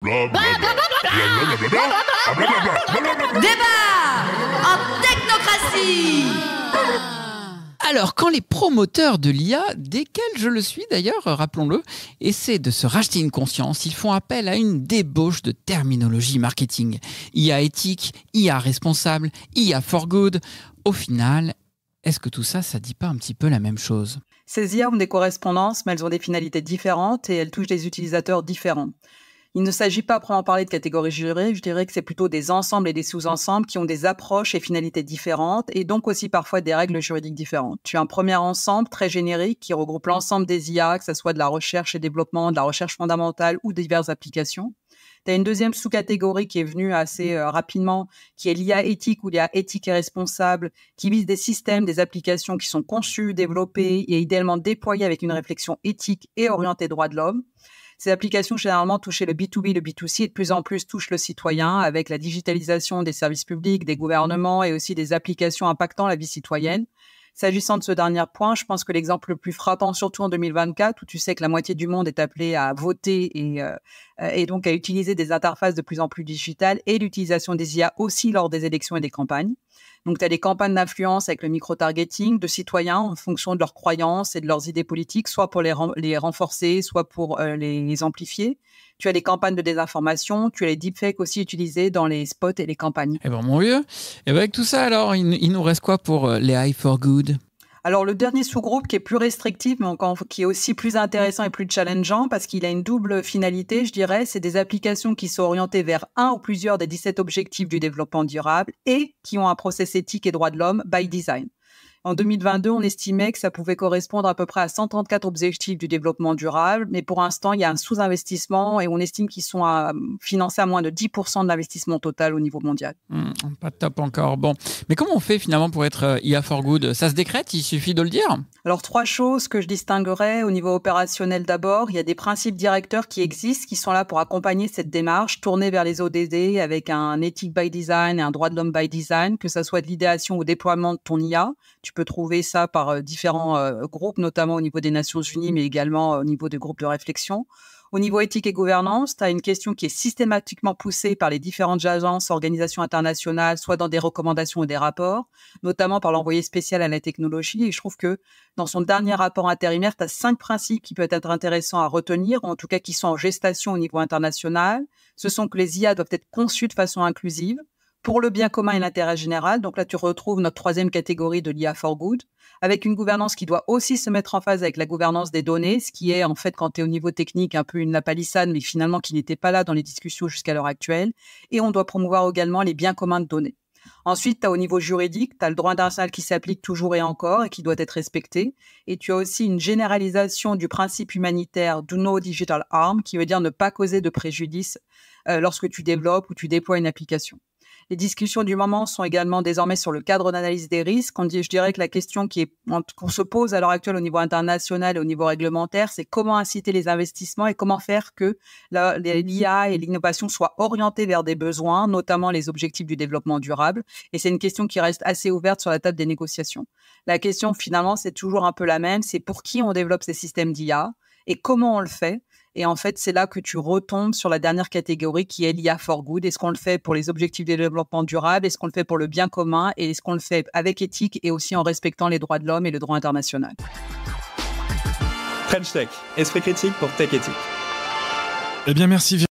Débat en technocratie. Alors, quand les promoteurs de l'IA, desquels je le suis d'ailleurs, rappelons-le, essaient de se racheter une conscience, ils font appel à une débauche de terminologie marketing. IA éthique, IA responsable, IA for good. Au final, est-ce que tout ça, ça dit pas un petit peu la même chose ? Ces IA ont des correspondances, mais elles ont des finalités différentes et elles touchent des utilisateurs différents. Il ne s'agit pas à proprement parler de catégories jurées, je dirais que c'est plutôt des ensembles et des sous-ensembles qui ont des approches et finalités différentes et donc aussi parfois des règles juridiques différentes. Tu as un premier ensemble très générique qui regroupe l'ensemble des IA, que ce soit de la recherche et développement, de la recherche fondamentale ou diverses applications. Tu as une deuxième sous-catégorie qui est venue assez rapidement, qui est l'IA éthique ou l'IA éthique et responsable, qui vise des systèmes, des applications qui sont conçues, développées et idéalement déployées avec une réflexion éthique et orientée droits de l'homme. Ces applications, généralement, touchaient le B2B, le B2C et de plus en plus touchent le citoyen avec la digitalisation des services publics, des gouvernements et aussi des applications impactant la vie citoyenne. S'agissant de ce dernier point, je pense que l'exemple le plus frappant, surtout en 2024, où tu sais que la moitié du monde est appelé à voter et donc à utiliser des interfaces de plus en plus digitales et l'utilisation des IA aussi lors des élections et des campagnes. Donc, tu as des campagnes d'influence avec le micro-targeting de citoyens en fonction de leurs croyances et de leurs idées politiques, soit pour les renforcer, soit pour les amplifier. Tu as des campagnes de désinformation, tu as les deepfakes aussi utilisés dans les spots et les campagnes. Eh ben mon vieux, et ben avec tout ça alors, il nous reste quoi pour les AI for good ? Alors, le dernier sous-groupe qui est plus restrictif, mais encore qui est aussi plus intéressant et plus challengeant parce qu'il a une double finalité, je dirais, c'est des applications qui sont orientées vers un ou plusieurs des 17 objectifs du développement durable et qui ont un process éthique et droits de l'homme by design. En 2022, on estimait que ça pouvait correspondre à peu près à 134 objectifs du développement durable, mais pour l'instant, il y a un sous-investissement et on estime qu'ils sont financés à moins de 10% de l'investissement total au niveau mondial. Pas top encore. Bon, mais comment on fait finalement pour être IA for good ? Ça se décrète, il suffit de le dire ? Alors, 3 choses que je distinguerais au niveau opérationnel d'abord. Il y a des principes directeurs qui existent, qui sont là pour accompagner cette démarche, tournée vers les ODD avec un éthique by design et un droit de l'homme by design, que ça soit de l'idéation au déploiement de ton IA. Tu peux trouver ça par différents groupes, notamment au niveau des Nations Unies, mais également au niveau des groupes de réflexion. Au niveau éthique et gouvernance, tu as une question qui est systématiquement poussée par les différentes agences, organisations internationales, soit dans des recommandations ou des rapports, notamment par l'envoyé spécial à la technologie. Et je trouve que dans son dernier rapport intérimaire, tu as 5 principes qui peuvent être intéressants à retenir, ou en tout cas qui sont en gestation au niveau international. Ce sont que les IA doivent être conçues de façon inclusive, pour le bien commun et l'intérêt général. Donc là, tu retrouves notre 3e catégorie de l'IA for good, avec une gouvernance qui doit aussi se mettre en phase avec la gouvernance des données, ce qui est en fait, quand tu es au niveau technique, un peu une lapalissade, mais finalement qui n'était pas là dans les discussions jusqu'à l'heure actuelle. Et on doit promouvoir également les biens communs de données. Ensuite, tu as au niveau juridique, tu as le droit international qui s'applique toujours et encore et qui doit être respecté. Et tu as aussi une généralisation du principe humanitaire do no digital harm, qui veut dire ne pas causer de préjudice lorsque tu développes ou tu déploies une application. Les discussions du moment sont également désormais sur le cadre d'analyse des risques. Je dirais que la question qu'on se pose à l'heure actuelle au niveau international et au niveau réglementaire, c'est comment inciter les investissements et comment faire que l'IA et l'innovation soient orientées vers des besoins, notamment les objectifs du développement durable. Et c'est une question qui reste assez ouverte sur la table des négociations. La question, finalement, c'est toujours un peu la même. C'est pour qui on développe ces systèmes d'IA et comment on le fait. Et en fait, c'est là que tu retombes sur la dernière catégorie qui est l'IA for good. Est-ce qu'on le fait pour les objectifs de développement durable? Est-ce qu'on le fait pour le bien commun? Et est-ce qu'on le fait avec éthique et aussi en respectant les droits de l'homme et le droit international? French Tech, esprit critique pour Tech Éthique. Eh bien, merci.